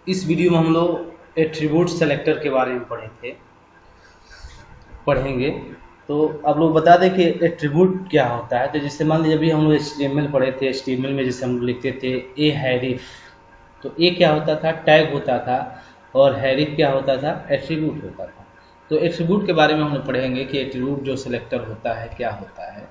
इस वीडियो में हम लोग एट्रीब्यूट सेलेक्टर के बारे में पढ़ेंगे। तो आप लोग बता दें कि एट्रीब्यूट क्या होता है। तो जैसे मान लीजिए अभी हम लोग HTML पढ़े थे, HTML में जैसे हम लोग लिखते थे ए हैरिफ, तो ए क्या होता था, टैग होता था, और हैरिफ क्या होता था, एट्रीब्यूट होता था। तो एट्रीब्यूट के बारे में हम लोग पढ़ेंगे कि एट्रीब्यूट जो सेलेक्टर होता है क्या होता है।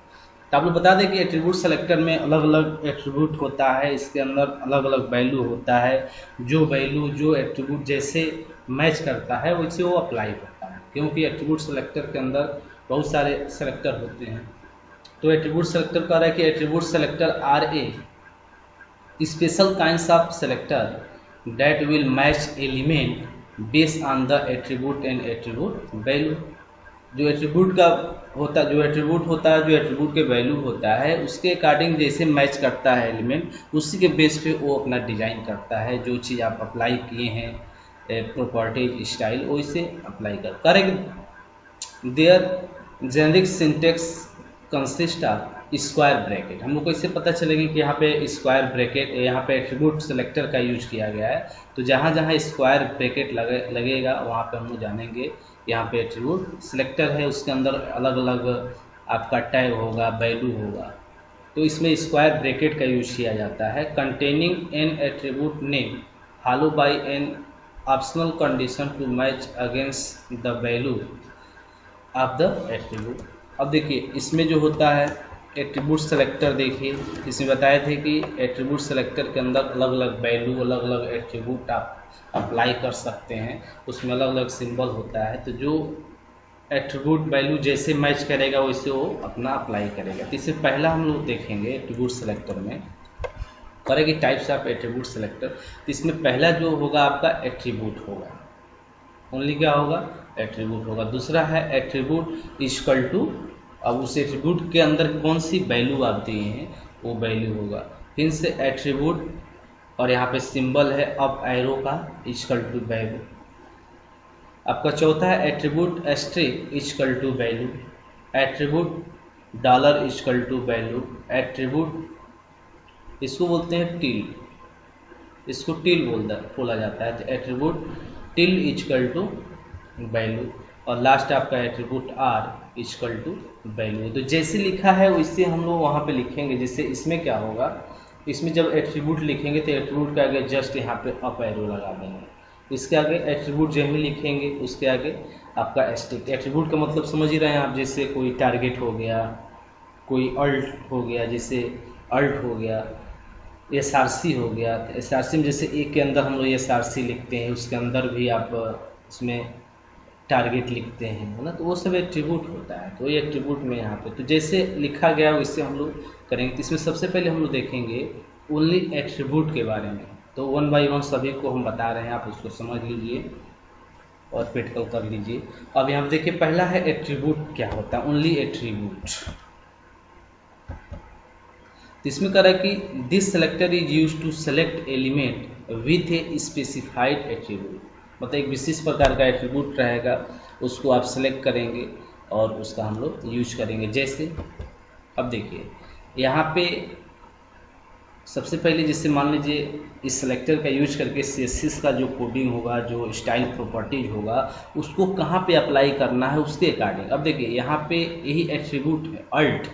तो आप लोग बता दें कि एट्रीब्यूट सेलेक्टर में अलग अलग एट्रीब्यूट होता है, इसके अंदर अलग अलग वैल्यू होता है। जो वैल्यू जो एट्रीब्यूट जैसे मैच करता है वैसे वो अप्लाई होता है, क्योंकि एट्रीब्यूट सेलेक्टर के अंदर बहुत सारे सेलेक्टर होते हैं। तो एट्रीब्यूट सेलेक्टर कह रहा है कि attribute selector are a special kinds of selector that will match element based on the attribute and attribute value. जो एट्रीब्यूट जो एट्रीब्यूट के वैल्यू होता है उसके अकॉर्डिंग जैसे मैच करता है एलिमेंट, उसी के बेस पे वो अपना डिजाइन करता है। जो चीज़ आप अप्लाई किए हैं प्रॉपर्टीज स्टाइल वैसे अप्लाई करेंगे। There generic syntax consist of square bracket. हम लोग को इससे पता चलेगा कि यहाँ पे स्क्वायर ब्रैकेट, यहाँ पे एट्रीब्यूट सेलेक्टर का यूज किया गया है। तो जहाँ जहाँ स्क्वायर ब्रैकेट लगेगा वहाँ पे हम लोग जानेंगे यहाँ पे एट्रीब्यूट सिलेक्टर है, उसके अंदर अलग अलग आपका टैग होगा, वैल्यू होगा। तो इसमें स्क्वायर ब्रैकेट का यूज किया जाता है। Containing an attribute name follow by an optional condition to match against the value of the attribute. अब देखिए इसमें जो होता है एट्रीब्यूट सेलेक्टर, देखिए इसमें बताए थे कि एट्रीब्यूट सेलेक्टर के अंदर अलग अलग वैल्यू, अलग अलग एट्रीब्यूट आप अप्लाई कर सकते हैं, उसमें अलग अलग सिंबल होता है। तो जो एट्रीब्यूट वैल्यू जैसे मैच करेगा वैसे वो अपना अप्लाई करेगा। तो इससे पहला हम लोग देखेंगे एट्रीब्यूट सेलेक्टर में करेंगे टाइप्स ऑफ एट्रीब्यूट सेलेक्टर। तो इसमें पहला जो होगा आपका एट्रीब्यूट होगा, ओनली क्या होगा, एट्रीब्यूट होगा। दूसरा है एट्रीब्यूट इक्वल टू, अब उस एट्रीब्यूट के अंदर कौन सी वैल्यू आप दिए हैं वो वैल्यू होगा। फिर से एट्रीब्यूट और यहाँ पे सिंबल है अप एरो का इक्वल टू वैल्यू। आपका चौथा है attribute asterisk equal to value, attribute dollar equal to value, attribute इसको बोलते हैं टिल, इसको टिल बोला जाता है। तो attribute tilde equal to value, और लास्ट आपका attribute R equal to value. तो जैसे लिखा है वैसे हम लोग वहाँ पे लिखेंगे। जैसे इसमें क्या होगा, इसमें जब एट्रीब्यूट लिखेंगे तो एट्रीब्यूट के आगे जस्ट यहाँ पे अप एरो लगा देंगे, इसके आगे एट्रीब्यूट जो भी लिखेंगे उसके आगे आपका एस्टिक। एट्रीब्यूट का मतलब समझ ही रहे हैं आप, जैसे कोई टारगेट हो गया, कोई अल्ट हो गया, जैसे अल्ट हो गया, SRC हो गया। तो SRC में जैसे एक के अंदर हम लोग SRC लिखते हैं, उसके अंदर भी आप उसमें टारगेट लिखते हैं, है ना। तो वो सब एट्रीब्यूट होता है। तो ये एट्रीब्यूट में यहाँ पे तो जैसे लिखा गया वैसे हम लोग करेंगे। तो इसमें सबसे पहले हम लोग देखेंगे ओनली एट्रीब्यूट के बारे में। तो वन बाय वन सभी को हम बता रहे हैं, आप उसको समझ लीजिए और प्रैक्टिकल कर लीजिए। अब यहाँ देखिए पहला है एट्रीब्यूट क्या होता है, ओनली एट्रीब्यूट। तो इसमें कह रहा है कि this selector is use to select element with a specified attribute. मतलब एक विशेष प्रकार का एट्रीब्यूट रहेगा, उसको आप सेलेक्ट करेंगे और उसका हम लोग यूज करेंगे। जैसे अब देखिए यहाँ पे सबसे पहले जैसे मान लीजिए इस सेलेक्टर का यूज करके CSS का जो कोडिंग होगा, जो स्टाइल प्रॉपर्टीज होगा, उसको कहाँ पे अप्लाई करना है उसके अकॉर्डिंग। अब देखिए यहाँ पे यही एट्रीब्यूट है अल्ट।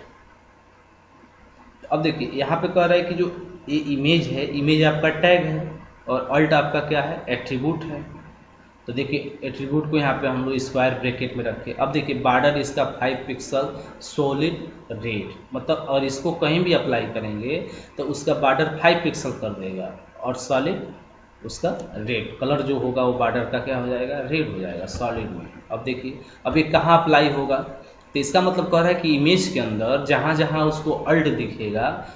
अब देखिए यहाँ पे कह रहा है कि जो ये इमेज है, इमेज आपका टैग है और अल्ट आपका क्या है, एट्रीब्यूट है। तो देखिए एट्रीब्यूट को यहाँ पे हम लोग स्क्वायर ब्रैकेट में रखे। अब देखिए बॉर्डर इसका 5 पिक्सल सॉलिड रेड, मतलब और इसको कहीं भी अप्लाई करेंगे तो उसका बॉर्डर 5 पिक्सल कर देगा और सॉलिड उसका रेड कलर जो होगा वो बॉर्डर का क्या हो जाएगा, रेड हो जाएगा सॉलिड में। अब देखिए अब ये कहाँ अप्लाई होगा, तो इसका मतलब कह रहा है कि इमेज के अंदर जहाँ जहाँ उसको अल्ट दिखेगा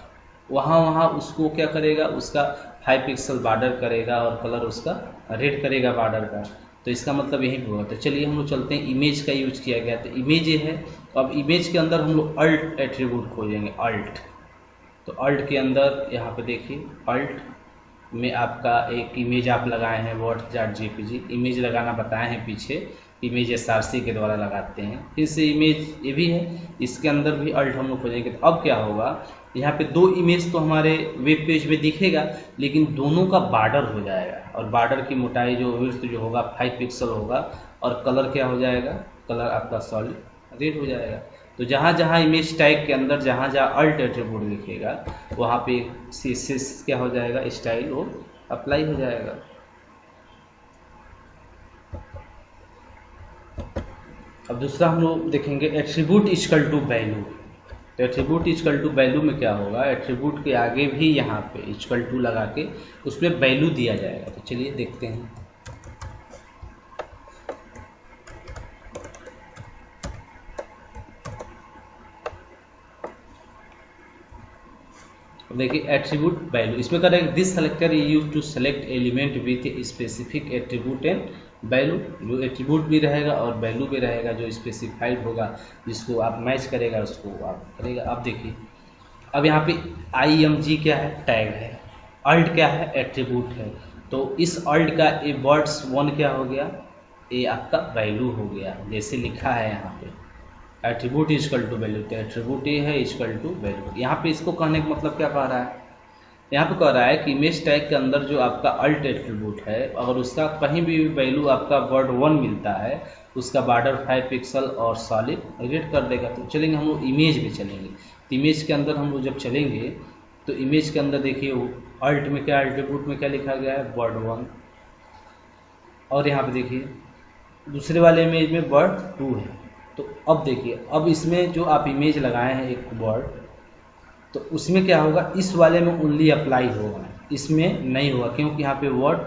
वहाँ वहाँ उसको क्या करेगा, उसका 5 पिक्सल बॉर्डर करेगा और कलर उसका रेड करेगा बॉर्डर का। तो इसका मतलब यही होगा। तो चलिए हम लोग चलते हैं, इमेज का यूज किया गया। तो इमेज ये है, तो अब इमेज के अंदर हम लोग अल्ट एट्रीब्यूट खोजेंगे, अल्ट। तो अल्ट के अंदर यहाँ पे देखिए अल्ट में आपका एक इमेज आप लगाए हैं, WhatJPG इमेज लगाना बताए हैं पीछे। इमेज SRC के द्वारा लगाते हैं। फिर से इमेज ये भी है, इसके अंदर भी अल्ट हम लोग खोजेंगे। तो अब क्या होगा, यहाँ पे 2 इमेज तो हमारे वेब पेज में दिखेगा, लेकिन दोनों का बॉर्डर हो जाएगा, और बॉर्डर की मोटाई जो विड्थ जो होगा 5 पिक्सल होगा, और कलर क्या हो जाएगा, कलर आपका सॉलिड रेड हो जाएगा। तो जहाँ जहाँ इमेज टैग के अंदर जहाँ जहाँ अल्ट एट्रीब्यूट दिखेगा वहाँ पे CSS क्या हो जाएगा, स्टाइल वो अप्लाई हो जाएगा। अब दूसरा हम लोग देखेंगे एट्रीब्यूट इक्वल टू वैल्यू। तो एट्रीब्यूट इक्वल टू वैल्यू में क्या होगा, एट्रीब्यूट के आगे भी यहाँ पे इक्वल टू लगा के उसमें वैल्यू दिया जाएगा। तो चलिए देखते हैं। देखिए एट्रीब्यूट वैल्यू, इसमें कर रहे हैं this selector is used to select element with specific attribute and value. जो एट्रीब्यूट भी रहेगा और वैल्यू भी रहेगा जो स्पेसिफाइड होगा, जिसको आप मैच करेगा उसको आप करेगा। अब देखिए, अब यहाँ पे IMG क्या है, टैग है, अल्ट क्या है, एट्रीब्यूट है। तो इस अल्ट का ए वर्ड्स 1 क्या हो गया, ये आपका वैल्यू हो गया, जैसे लिखा है यहाँ पे एट्रीब्यूट इक्वल टू वैल्यू। तो एट्रीब्यूट ये है इक्वल टू वैल्यू। यहाँ पे इसको कहने का मतलब क्या कह रहा है, यहाँ पे कह रहा है कि इमेज टैग के अंदर जो आपका अल्ट एट्रीब्यूट है, अगर उसका कहीं भी वैल्यू आपका वर्ड 1 मिलता है, उसका बॉर्डर 5 पिक्सल और सॉलिड रेड कर देगा। तो चलेंगे हम लोग इमेज में चलेंगे। तो इमेज के अंदर हम लोग जब चलेंगे तो इमेज के अंदर देखिए अल्ट में क्या, एट्रीब्यूट में क्या लिखा गया है, वर्ड 1। और यहाँ पे देखिए दूसरे वाले इमेज में वर्ड 2 है। तो अब देखिए, अब इसमें जो आप इमेज लगाए हैं एक वर्ड, तो उसमें क्या होगा, इस वाले में ओनली अप्लाई होगा, इसमें नहीं होगा, क्योंकि यहाँ पे वर्ड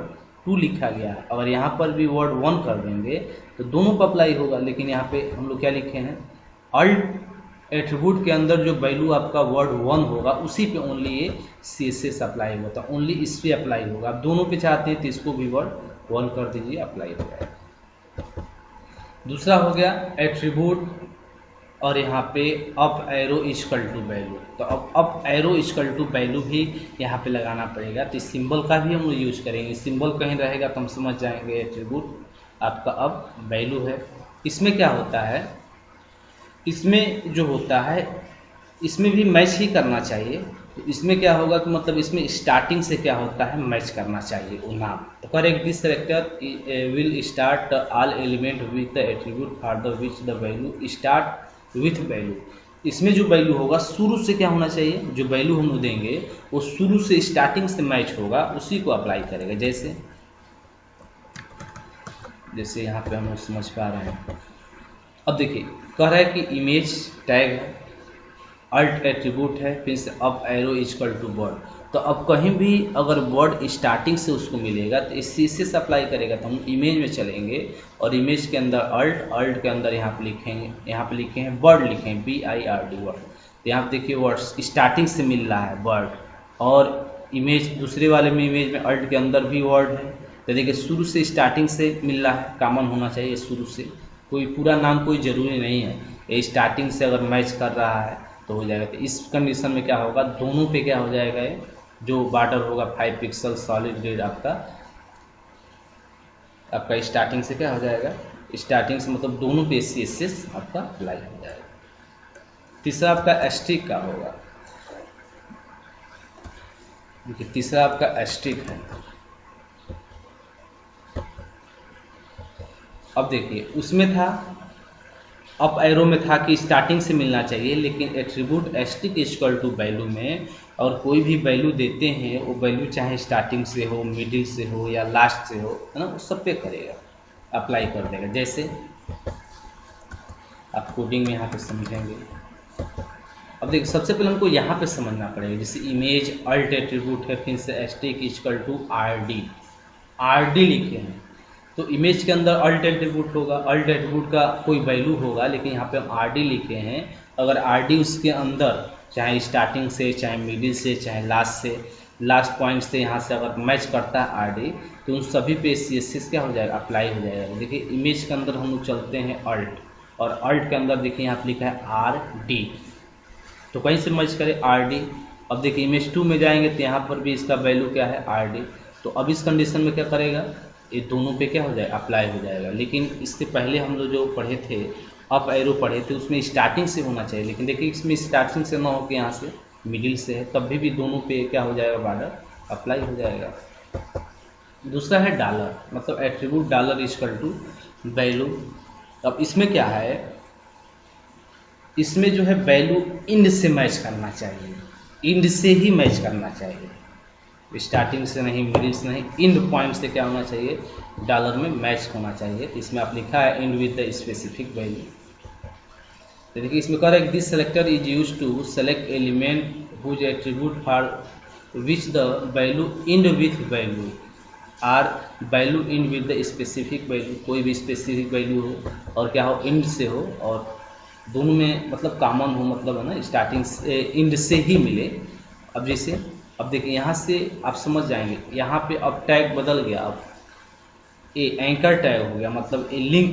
2 लिखा गया है। अगर यहाँ पर भी वर्ड 1 कर देंगे तो दोनों पर अप्लाई होगा, लेकिन यहाँ पे हम लोग क्या लिखे हैं, अल्ट एट्रीब्यूट के अंदर जो वैल्यू आपका वर्ड 1 होगा उसी पे ओनली ये CSS अप्लाई होता है, ओनली इस पे अप्लाई होगा। आप दोनों पे चाहते हैं तो इसको भी वर्ड 1 कर दीजिए, अप्लाई हो जाएगा। दूसरा हो गया एट्रीब्यूट और यहाँ पे up arrow equal to value. तो अब up arrow equal to value भी यहाँ पे लगाना पड़ेगा। तो इस सिंबल का भी हम लोग यूज करेंगे, सिंबल कहीं रहेगा तो हम समझ जाएंगे एट्रीब्यूट आपका अब वैल्यू है। इसमें क्या होता है, इसमें जो होता है इसमें भी मैच ही करना चाहिए। तो इसमें क्या होगा कि मतलब इसमें स्टार्टिंग से क्या होता है, मैच करना चाहिए वो नाम। तो correct this character will start all element with the attribute for the which the value start with value. इसमें जो वैल्यू होगा शुरू से क्या होना चाहिए, जो वैल्यू हम लोग देंगे वो शुरू से स्टार्टिंग से मैच होगा, उसी को अप्लाई करेगा। जैसे जैसे यहाँ पे हम लोग समझ पा रहे हैं। अब देखिए कह रहा है कि इमेज टैग है, अल्ट एट्रीब्यूट है, फिर से up arrow equal to word. तो अब कहीं भी अगर वर्ड स्टार्टिंग से उसको मिलेगा तो इस CSS अप्लाई करेगा। तो हम इमेज में चलेंगे और इमेज के अंदर अल्ट के अंदर यहाँ पे लिखेंगे, यहाँ पे लिखे हैं वर्ड, लिखे हैं BIRD वर्ड। तो यहाँ पे देखिए वर्ड स्टार्टिंग से मिल रहा है वर्ड, और इमेज दूसरे वाले में इमेज में अल्ट के अंदर भी वर्ड है। तो देखिए शुरू से स्टार्टिंग से मिल रहा है, कॉमन होना चाहिए शुरू से, कोई पूरा नाम कोई ज़रूरी नहीं है, ये स्टार्टिंग से अगर मैच कर रहा है तो हो जाएगा। तो इस कंडीशन में क्या होगा, दोनों पे क्या हो जाएगा, ये जो बॉर्डर होगा 5 पिक्सल सॉलिड रेड आपका स्टार्टिंग से क्या हो जाएगा, स्टार्टिंग से मतलब दोनों पे CSS आपका अप्लाई हो जाएगा। तीसरा आपका एस्ट्रिक का होगा। देखिए तीसरा आपका एस्ट्रिक है। अब देखिए उसमें था अप एरो में था कि स्टार्टिंग से मिलना चाहिए, लेकिन attribute asterisk equal to value में और कोई भी वैल्यू देते हैं वो वैल्यू चाहे स्टार्टिंग से हो, मिडिल से हो या लास्ट से हो, है ना, उस सब पे करेगा, अप्लाई कर देगा। जैसे आप कोडिंग में यहाँ पे समझेंगे। अब देखिए सबसे पहले हमको यहाँ पे समझना पड़ेगा, जैसे इमेज अल्ट एट्रीब्यूट है, फिर से एस्ट्रिक इक्वल टू RD लिखे हैं। तो इमेज के अंदर अल्ट एट्रीब्यूट होगा, अल्ट एट्रीब्यूट का कोई वैल्यू होगा, लेकिन यहाँ पे हम RD लिखे हैं। अगर RD उसके अंदर चाहे स्टार्टिंग से, चाहे मिडिल से, चाहे लास्ट पॉइंट से यहाँ से अगर मैच करता है RD, तो उन सभी पे CSS क्या हो जाएगा, अप्लाई हो जाएगा। देखिए इमेज के अंदर हम लोग चलते हैं अल्ट, और अल्ट के अंदर देखिए यहाँ पे लिखा है RD, तो कहीं से मैच करें RD। अब देखिए इमेज 2 में जाएंगे तो यहाँ पर भी इसका वैल्यू क्या है, RD। तो अब इस कंडीशन में क्या करेगा, ये दोनों पे क्या हो जाएगा, अप्लाई हो जाएगा। लेकिन इससे पहले हम लोग जो पढ़े थे, अप एरो पढ़े थे, उसमें स्टार्टिंग से होना चाहिए, लेकिन देखिए इसमें स्टार्टिंग से ना हो के यहाँ से मिडिल से है, तब भी दोनों पे क्या हो जाएगा, बॉर्डर अप्लाई हो जाएगा। दूसरा है डॉलर, मतलब attribute dollar equal to value. अब इसमें क्या है, इसमें जो है वैल्यू इंड से मैच करना चाहिए, इंड से ही मैच करना चाहिए, स्टार्टिंग से नहीं, मिडिल से नहीं, इंड पॉइंट से क्या होना चाहिए, डॉलर में मैच होना चाहिए। तो इसमें आप लिखा है end with the specific value. तो देखिए इसमें कह रहा है this selector is use to select element whose attribute for which the value end with value or value end with the specific value. कोई भी स्पेसिफिक वैल्यू हो और क्या हो, इंड से हो, और दोनों में मतलब कॉमन हो, मतलब है ना स्टार्टिंग से इंड से ही मिले। अब जैसे अब देखिए यहाँ से आप समझ जाएंगे, यहाँ पे अब टैग बदल गया, अब ये एंकर टैग हो गया, मतलब ये लिंक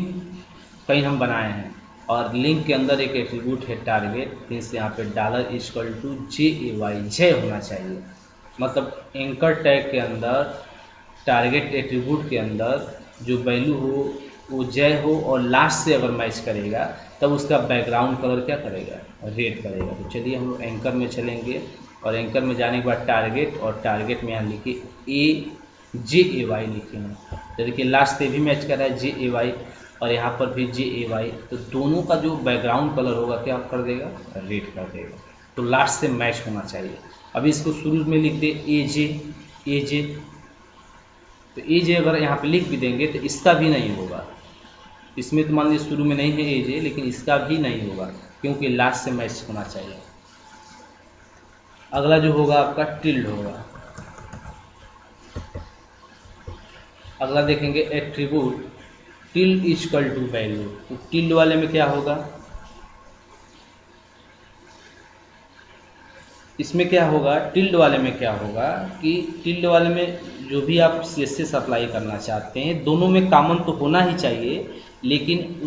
कहीं हम बनाए हैं और लिंक के अंदर एक एट्रीब्यूट है टारगेट, मीन्स यहाँ पे डॉलर इक्वल टू JAY, जय होना चाहिए। मतलब एंकर टैग के अंदर टारगेट एट्रीब्यूट के अंदर जो वैल्यू हो वो जय हो, और लास्ट से अगर मैच करेगा तब उसका बैकग्राउंड कलर क्या करेगा, रेड करेगा। तो चलिए हम लोग एंकर में चलेंगे, और एंकर में जाने के बाद टारगेट, और टारगेट में यहाँ लिखिए JAY लिखेंगे। तो देखिए लास्ट से भी मैच कर रहा है JAY, और यहाँ पर भी JAY, तो दोनों का जो बैकग्राउंड कलर होगा क्या कर देगा, रेड कर देगा। तो लास्ट से मैच होना चाहिए। अभी इसको शुरू में लिख दे AJ, तो AJ अगर यहाँ पे लिख भी देंगे तो इसका भी नहीं होगा, इसमें तो मान लीजिए शुरू में नहीं है AJ, लेकिन इसका भी नहीं होगा क्योंकि लास्ट से मैच होना चाहिए। अगला जो होगा आपका टिल्ड होगा। अगला देखेंगे attribute tilde equal to value. तो टिल्ड वाले में क्या होगा, इसमें क्या होगा, टिल्ड वाले में क्या होगा कि टिल्ड वाले में जो भी आप CSS अप्लाई करना चाहते हैं, दोनों में कॉमन तो होना ही चाहिए, लेकिन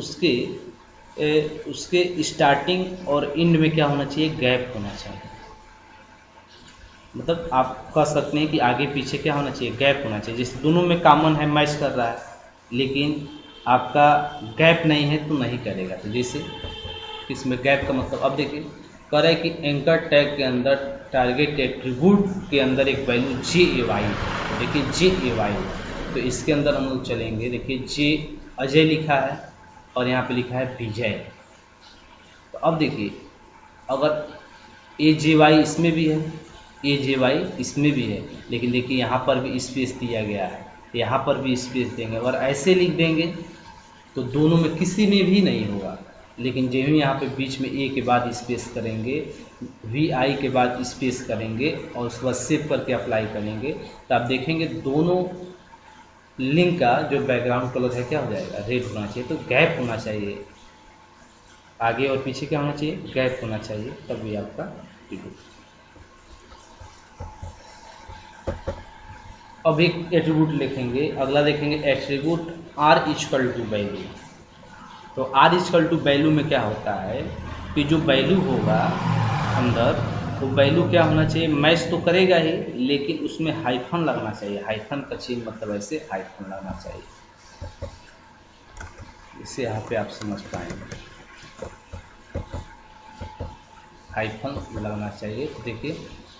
उसके स्टार्टिंग और एंड में क्या होना चाहिए, गैप होना चाहिए। मतलब आप कह सकते हैं कि आगे पीछे क्या होना चाहिए, गैप होना चाहिए। जैसे दोनों में कॉमन है, मैच कर रहा है, लेकिन आपका गैप नहीं है तो नहीं करेगा। तो जैसे इसमें गैप का मतलब, अब देखिए कह रहा है कि एंकर टैग के अंदर टारगेट एट्रीब्यूट के अंदर एक वैल्यू JAY, तो देखिए JAY, तो इसके अंदर हम लोग चलेंगे। देखिए अजय लिखा है और यहाँ पे लिखा है विजय। तो अब देखिए अगर AJY इसमें भी है, AJY इसमें भी है, लेकिन देखिए यहाँ पर भी स्पेस दिया गया है, यहाँ पर भी स्पेस देंगे। अगर ऐसे लिख देंगे तो दोनों में किसी में भी नहीं होगा, लेकिन जो ही यहाँ पे बीच में A के बाद स्पेस करेंगे, VI के बाद स्पेस करेंगे, और उसके बाद सेव करके अप्लाई करेंगे, तो आप देखेंगे दोनों लिंक का जो बैकग्राउंड कलर है क्या हो जाएगा, रेड होना चाहिए। तो गैप होना चाहिए, आगे और पीछे क्या होना चाहिए, गैप होना चाहिए, तभी आपका ठीक है। अब एक एट्रीब्यूट लिखेंगे, अगला देखेंगे attribute R equal to value. तो R इक्वल टू वैल्यू में क्या होता है कि जो वैल्यू होगा अंदर, तो वैल्यू क्या होना चाहिए, मैच तो करेगा ही, लेकिन उसमें हाइफन लगना चाहिए। हाइफन का चिन्ह मतलब ऐसे हाइफन लगना चाहिए, इससे यहाँ पे आप समझ पाएंगे, हाइफन लगना चाहिए। तो देखिए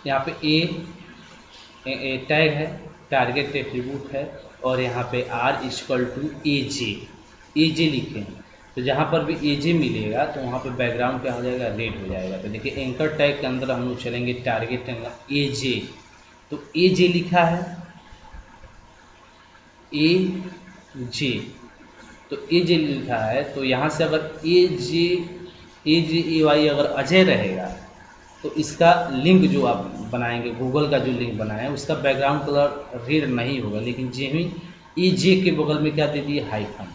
यहाँ पे ए टैग है, टारगेट एट्रीब्यूट है, और यहाँ पे R इक्वल टू AJ लिखें। तो जहाँ पर भी AJ मिलेगा तो वहाँ पे बैकग्राउंड क्या हो जाएगा, रेड हो जाएगा। तो देखिए एंकर टैग के अंदर हम लोग चलेंगे, टारगेट AJ, तो AJ लिखा है, AJ, तो AJ लिखा है, तो यहाँ से अगर AJAY अगर अजय रहेगा तो इसका लिंक जो आप बनाएंगे, गूगल का जो लिंक बनाए उसका बैकग्राउंड कलर रेड नहीं होगा, लेकिन जेमी AJ के बगल में क्या दे दिए, हाइफन।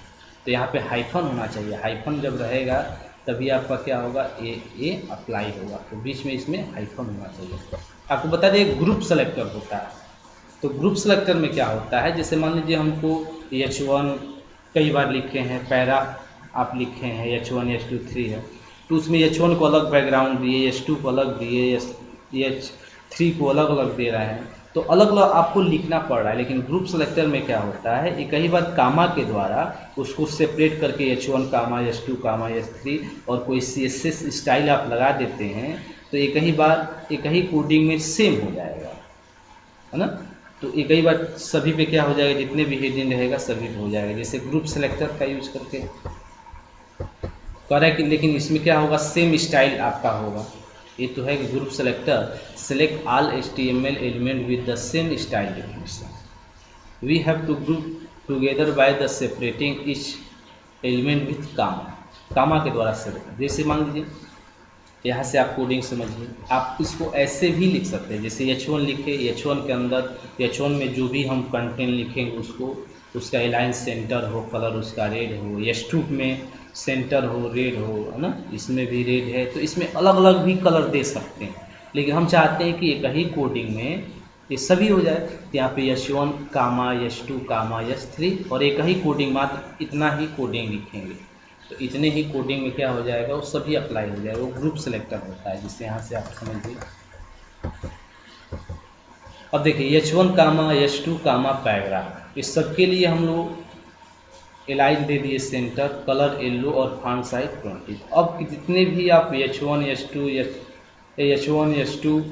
तो यहाँ पे हाइफन होना चाहिए, हाइफन जब रहेगा तभी आपका क्या होगा, ए अप्लाई होगा। तो बीच में इसमें हाइफन होना चाहिए। आपको बता दें ग्रुप सेलेक्टर होता है, तो ग्रुप सेलेक्टर में क्या होता है, जैसे मान लीजिए हमको H1 कई बार लिखे हैं, पैरा आप लिखे हैं H1 H2 3 है, तो उसमें H1 को अलग बैकग्राउंड दिए, H2 को अलग दिए, H3 को अलग अलग दे रहे हैं, तो अलग अलग आपको लिखना पड़ रहा है। लेकिन ग्रुप सेलेक्टर में क्या होता है, एक ही बार कामा के द्वारा उसको सेपरेट करके H1 कामा H2 कामा H3 और कोई CSS स्टाइल आप लगा देते हैं तो एक ही बार एक ही कोडिंग में सेम हो जाएगा, है ना। तो एक ही बार सभी पे क्या हो जाएगा, जितने भी हेडिंग रहेगा सभी पे हो जाएगा। जैसे ग्रुप सेलेक्टर का यूज करके कर रहा है कि, लेकिन इसमें क्या होगा, सेम स्टाइल आपका होगा। ये तो है कि group selector select all HTML element with the same style definition. We have to group together by the separating each element with comma. Comma के द्वारा सेलेक्ट, जैसे मान लीजिए यहाँ से आप कोडिंग समझिए, आप इसको ऐसे भी लिख सकते हैं। जैसे H1 लिखे, H1 के अंदर H1 में जो भी हम कंटेंट लिखेंगे उसको, उसका अलाइन सेंटर हो, कलर उसका रेड हो, H2 में सेंटर हो, रेड हो, है ना, इसमें भी रेड है, तो इसमें अलग अलग भी कलर दे सकते हैं। लेकिन हम चाहते हैं कि एक ही कोडिंग में ये सभी हो जाए, तो यहाँ पे H1 कामा H2 कामा H3 और एक ही कोडिंग, मात्र इतना ही कोडिंग लिखेंगे तो इतने ही कोडिंग में क्या हो जाएगा, वो सभी अप्लाई हो जाएगा। वो ग्रुप सेलेक्टर होता है, जिससे यहाँ से आप समझिए। अब देखिए H1 कामा H2 कामा पैराग्राफ, इस सब के लिए हम लोग एलाइन दे दिए सेंटर, कलर येलो और फॉन्ट साइज 20। अब जितने भी आप H1 H2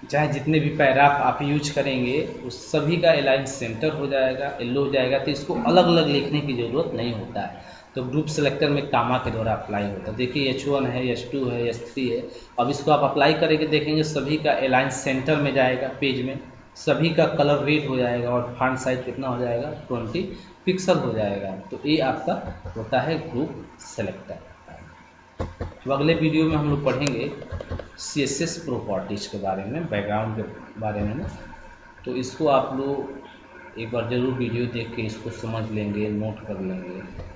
चाहे जितने भी पैराग्राफ आप यूज करेंगे उस सभी का एलाइन सेंटर हो जाएगा, येलो हो जाएगा, तो इसको अलग अलग लिखने की ज़रूरत नहीं होता है। तो ग्रुप सेलेक्टर में कामा के द्वारा अप्लाई होता है। देखिए H1 है, H2 है, H3 है। अब इसको आप अप्लाई करेंगे, देखेंगे सभी का एलाइन सेंटर में जाएगा, पेज में सभी का कलर रेड हो जाएगा और फॉन्ट साइज कितना हो जाएगा, 20 पिक्सल हो जाएगा। तो ये आपका होता है ग्रुप सेलेक्टर। तो अगले वीडियो में हम लोग पढ़ेंगे CSS प्रॉपर्टीज के बारे में, बैकग्राउंड के बारे में। तो इसको आप लोग एक बार ज़रूर वीडियो देख के इसको समझ लेंगे, नोट कर लेंगे।